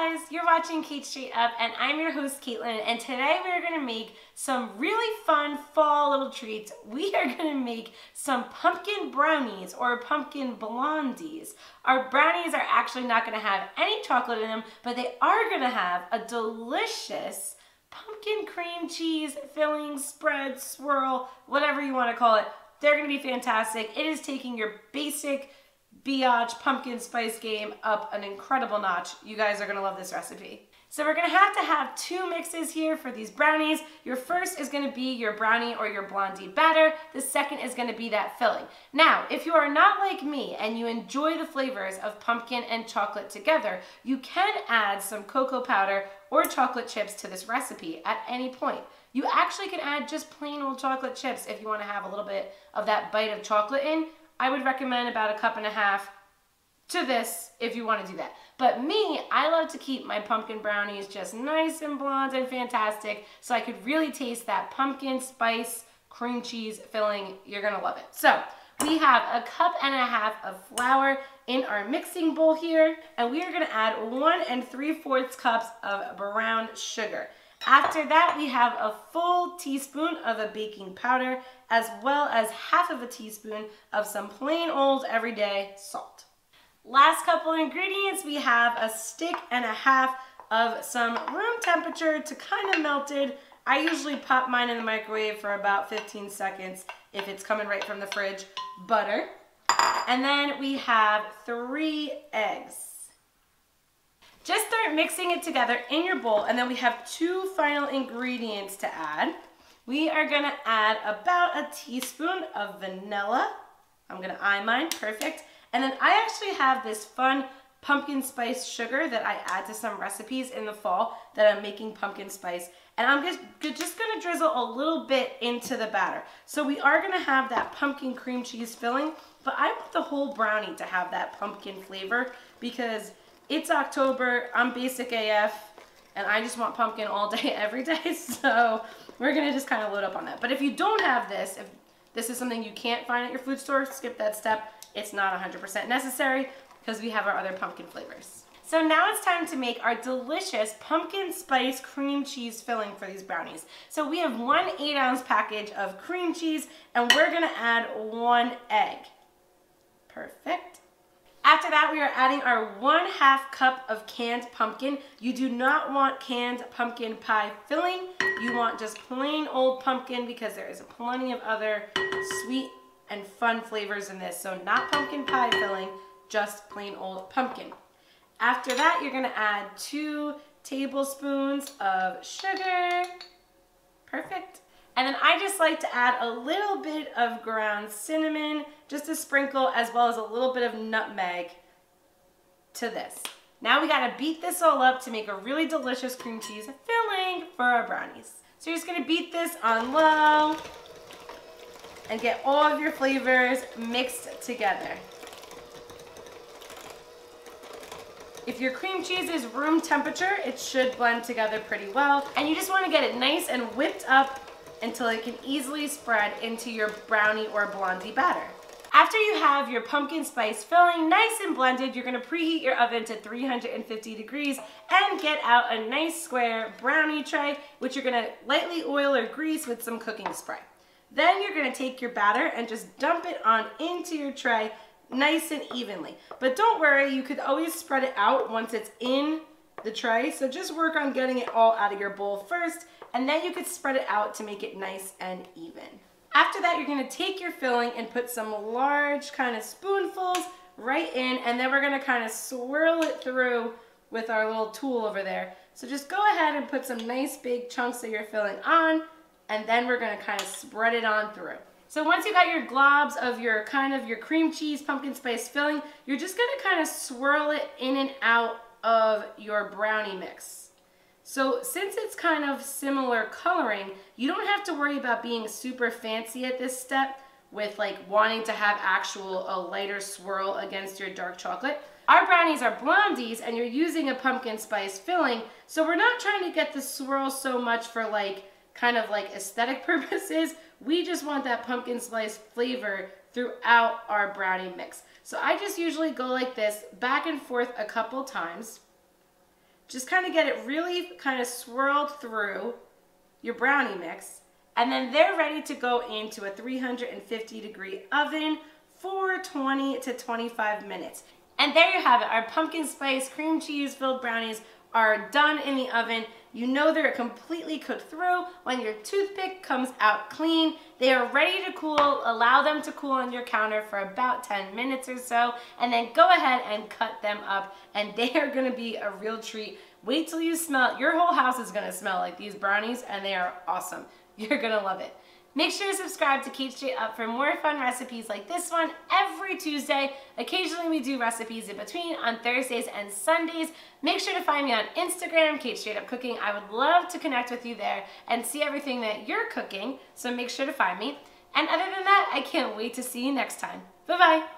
guys, you're watching Cait Straight Up and I'm your host Caitlin, and today we're going to make some really fun fall little treats. We are going to make some pumpkin brownies or pumpkin blondies. Our brownies are actually not going to have any chocolate in them, but they are going to have a delicious pumpkin cream cheese filling, spread, swirl, whatever you want to call it. They're going to be fantastic. It is taking your basic biatch pumpkin spice game up an incredible notch. You guys are going to love this recipe. So we're going to have two mixes here for these brownies. Your first is going to be your brownie or your blondie batter. The second is going to be that filling. Now, if you are not like me and you enjoy the flavors of pumpkin and chocolate together, you can add some cocoa powder or chocolate chips to this recipe at any point. You actually can add just plain old chocolate chips if you want to have a little bit of that bite of chocolate in. I would recommend about 1.5 cups to this if you want to do that. But me, I love to keep my pumpkin brownies just nice and blonde and fantastic so I could really taste that pumpkin spice cream cheese filling. You're going to love it. So we have 1.5 cups of flour in our mixing bowl here, and we are going to add 1 3/4 cups of brown sugar. After that, we have a full teaspoon of a baking powder, as well as 1/2 teaspoon of some plain old everyday salt. Last couple ingredients, we have 1.5 sticks of some room temperature to kind of melted. I usually pop mine in the microwave for about 15 seconds if it's coming right from the fridge. Butter. And then we have 3 eggs. Just start mixing it together in your bowl, and then we have 2 final ingredients to add. We are gonna add about 1 teaspoon of vanilla. I'm gonna eye mine, perfect. And then I actually have this fun pumpkin spice sugar that I add to some recipes in the fall that I'm making pumpkin spice. And I'm just gonna drizzle a little bit into the batter. So we are gonna have that pumpkin cream cheese filling, but I want the whole brownie to have that pumpkin flavor because it's October, I'm basic AF, and I just want pumpkin all day, every day, so we're gonna just kind of load up on that. But if you don't have this, if this is something you can't find at your food store, skip that step. It's not 100% necessary because we have our other pumpkin flavors. So now it's time to make our delicious pumpkin spice cream cheese filling for these brownies. So we have 1 8-ounce package of cream cheese, and we're gonna add 1 egg. Perfect. After that, we are adding our 1/2 cup of canned pumpkin. You do not want canned pumpkin pie filling. You want just plain old pumpkin because there is plenty of other sweet and fun flavors in this. So not pumpkin pie filling, just plain old pumpkin. After that, you're gonna add 2 tablespoons of sugar. Perfect. And then I just like to add a little bit of ground cinnamon, just a sprinkle, as well as a little bit of nutmeg to this. Now we gotta beat this all up to make a really delicious cream cheese filling for our brownies. So you're just gonna beat this on low and get all of your flavors mixed together. If your cream cheese is room temperature, it should blend together pretty well. And you just wanna get it nice and whipped up until it can easily spread into your brownie or blondie batter. After you have your pumpkin spice filling nice and blended, you're gonna preheat your oven to 350 degrees and get out a nice square brownie tray, which you're gonna lightly oil or grease with some cooking spray. Then you're gonna take your batter and just dump it on into your tray nice and evenly. But don't worry, you could always spread it out once it's in the tray, so just work on getting it all out of your bowl first, and then you could spread it out to make it nice and even. After that, you're gonna take your filling and put some large kind of spoonfuls right in, and then we're gonna kind of swirl it through with our little tool over there. So just go ahead and put some nice big chunks of your filling on, and then we're gonna kind of spread it on through. So once you got your globs of your cream cheese pumpkin spice filling, you're just gonna kind of swirl it in and out of your brownie mix. So since it's kind of similar coloring, you don't have to worry about being super fancy at this step with like wanting to have a lighter swirl against your dark chocolate. Our brownies are blondies and you're using a pumpkin spice filling, so we're not trying to get the swirl so much for kind of like aesthetic purposes. We just want that pumpkin spice flavor throughout our brownie mix. So I just usually go like this, back and forth a couple times. Just kind of get it really kind of swirled through your brownie mix. And then they're ready to go into a 350-degree oven for 20 to 25 minutes. And there you have it. Our pumpkin spice cream cheese filled brownies are done in the oven. You know they're completely cooked through when your toothpick comes out clean. They are ready to cool. Allow them to cool on your counter for about 10 minutes or so, and then go ahead and cut them up, and they are gonna be a real treat. Wait till you smell it. Your whole house is gonna smell like these brownies, and they are awesome. You're gonna love it. Make sure to subscribe to Cait Straight Up for more fun recipes like this one every Tuesday. Occasionally we do recipes in between on Thursdays and Sundays. Make sure to find me on Instagram, Cait Straight Up Cooking. I would love to connect with you there and see everything that you're cooking, so make sure to find me. And other than that, I can't wait to see you next time. Bye-bye.